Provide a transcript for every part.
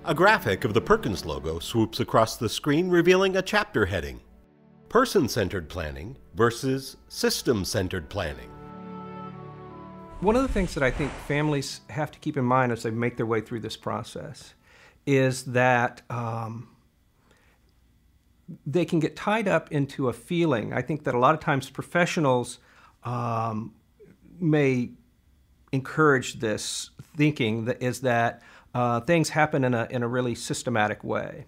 A graphic of the Perkins logo swoops across the screen, revealing a chapter heading: Person-Centered Planning versus System-Centered Planning. One of the things that I think families have to keep in mind as they make their way through this process is that they can get tied up into a feeling. I think that a lot of times professionals may encourage this thinking, that is that things happen in a really systematic way,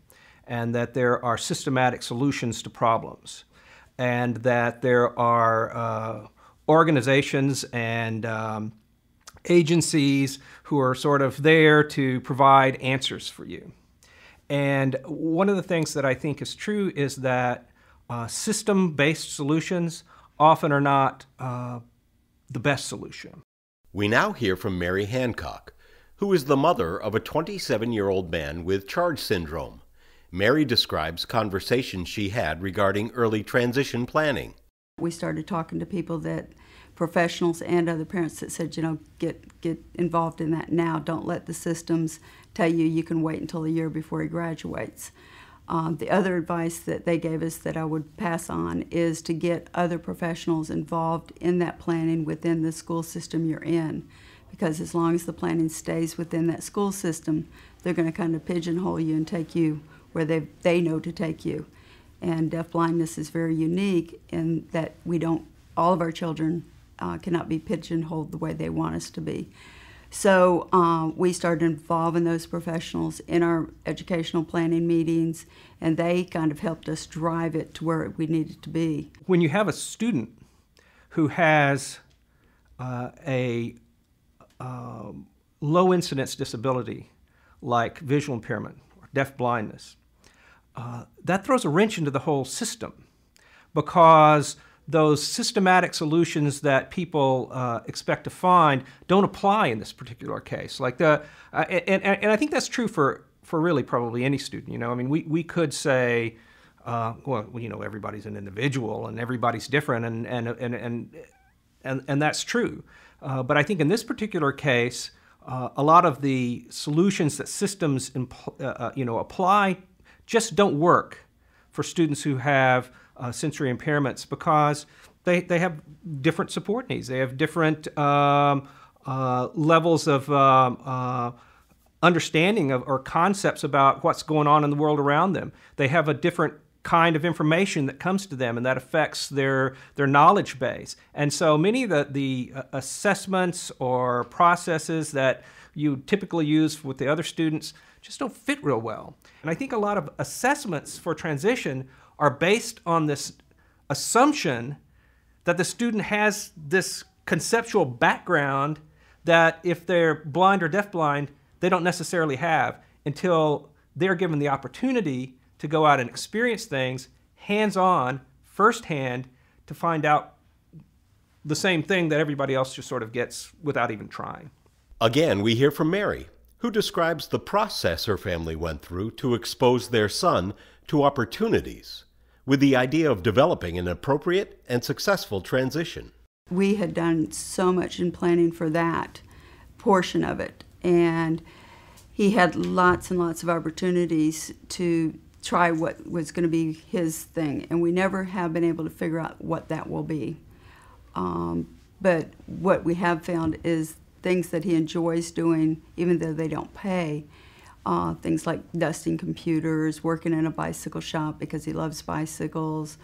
and that there are systematic solutions to problems, and that there are organizations and agencies who are sort of there to provide answers for you. And one of the things that I think is true is that system-based solutions often are not the best solution. We now hear from Mary Hancock, who is the mother of a 27-year-old man with Charge syndrome. Mary describes conversations she had regarding early transition planning. We started talking to people, that professionals and other parents, that said, you know, get involved in that now. Don't let the systems tell you can wait until a year before he graduates. The other advice that they gave us that I would pass on is to get other professionals involved in that planning within the school system you're in. Because as long as the planning stays within that school system, they're going to kind of pigeonhole you and take you where they know to take you. And deafblindness is very unique in that all of our children cannot be pigeonholed the way they want us to be. So we started involving those professionals in our educational planning meetings, and they kind of helped us drive it to where we needed to be. When you have a student who has a low incidence disability like visual impairment or deafblindness, that throws a wrench into the whole system, because those systematic solutions that people expect to find don't apply in this particular case. Like and I think that's true for really probably any student. You know, I mean, we could say, well, you know, everybody's an individual and everybody's different, and that's true. But I think in this particular case, a lot of the solutions that systems apply just don't work for students who have sensory impairments, because they have different support needs. They have different levels of understanding or concepts about what's going on in the world around them. They have a different kind of information that comes to them, and that affects their knowledge base. And so many of the assessments or processes that you typically use with the other students just don't fit real well. And I think a lot of assessments for transition are based on this assumption that the student has this conceptual background that if they're blind or deafblind, they don't necessarily have, until they're given the opportunity to go out and experience things hands-on, firsthand, to find out the same thing that everybody else just sort of gets without even trying. Again, we hear from Mary, who describes the process her family went through to expose their son to opportunities, with the idea of developing an appropriate and successful transition. We had done so much in planning for that portion of it, and he had lots and lots of opportunities to try what was going to be his thing, and we never have been able to figure out what that will be. But what we have found is things that he enjoys doing, even though they don't pay. Things like dusting computers, working in a bicycle shop because he loves bicycles,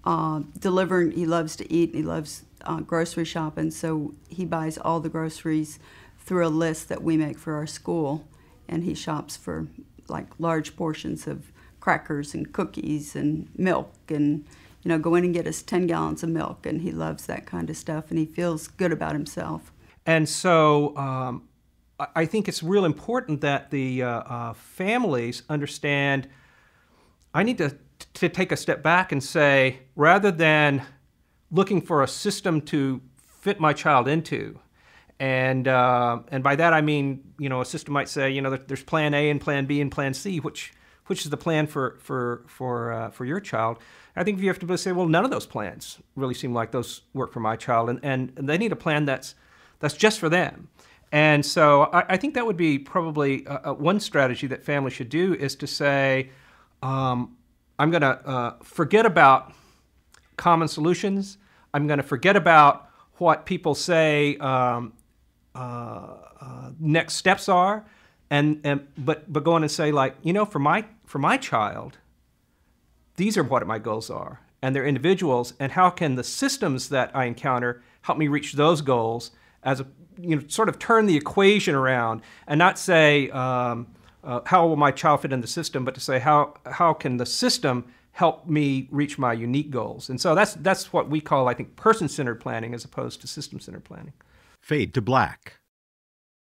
delivering, he loves to eat, and he loves grocery shopping, so he buys all the groceries through a list that we make for our school, and he shops for like large portions of crackers and cookies and milk, and you know, go in and get us 10 gallons of milk, and he loves that kind of stuff, and he feels good about himself. And so I think it's real important that the families understand, I need to take a step back and say, rather than looking for a system to fit my child into, and by that I mean, you know, a system might say, you know, there's plan A and plan B and plan C, which is the plan for your child. I think you have to say, well, none of those plans really seem like those work for my child, and they need a plan that's just for them. And so I think that would be probably one strategy that families should do, is to say, I'm going to forget about common solutions. I'm going to forget about what people say next steps are, but go on and say, like, for my child, these are what my goals are, and they're individuals, and how can the systems that I encounter help me reach those goals, as sort of turn the equation around, and not say how will my child fit in the system, but to say how can the system help me reach my unique goals. And so that's what we call, I think, person-centered planning as opposed to system-centered planning. Fade to black.